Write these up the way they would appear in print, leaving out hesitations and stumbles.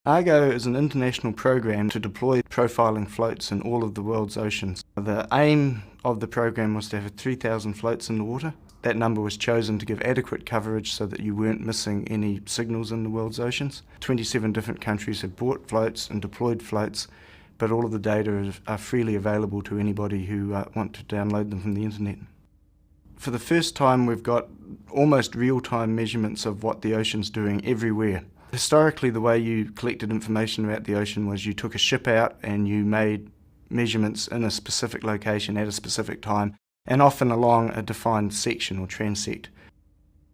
Argo is an international program to deploy profiling floats in all of the world's oceans. The aim of the program was to have 3,000 floats in the water. That number was chosen to give adequate coverage so that you weren't missing any signals in the world's oceans. 27 different countries have bought floats and deployed floats, but all of the data are freely available to anybody who want to download them from the internet. For the first time, we've got almost real-time measurements of what the ocean's doing everywhere. Historically, the way you collected information about the ocean was you took a ship out and you made measurements in a specific location at a specific time, and often along a defined section or transect.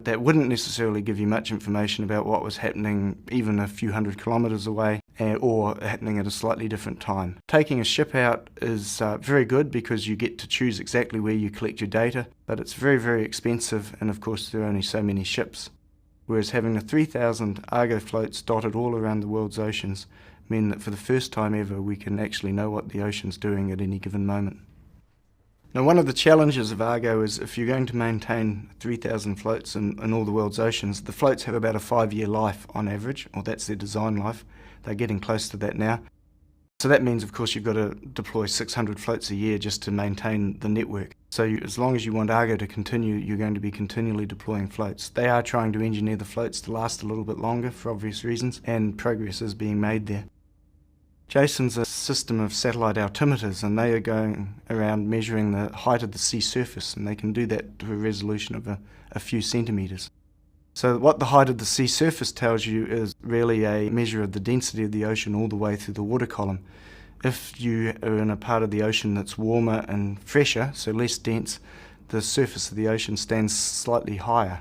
That wouldn't necessarily give you much information about what was happening even a few hundred kilometres away or happening at a slightly different time. Taking a ship out is very good because you get to choose exactly where you collect your data, but it's very, very expensive, and of course there are only so many ships. Whereas having the 3,000 Argo floats dotted all around the world's oceans mean that for the first time ever we can actually know what the ocean's doing at any given moment. Now, one of the challenges of Argo is if you're going to maintain 3,000 floats in all the world's oceans, the floats have about a 5-year life on average, or that's their design life. They're getting close to that now. So that means, of course, you've got to deploy 600 floats a year just to maintain the network. So as long as you want Argo to continue, you're going to be continually deploying floats. They are trying to engineer the floats to last a little bit longer for obvious reasons, and progress is being made there. Jason's a system of satellite altimeters, and they are going around measuring the height of the sea surface, and they can do that to a resolution of a few centimetres. So what the height of the sea surface tells you is really a measure of the density of the ocean all the way through the water column. If you are in a part of the ocean that's warmer and fresher, so less dense, the surface of the ocean stands slightly higher.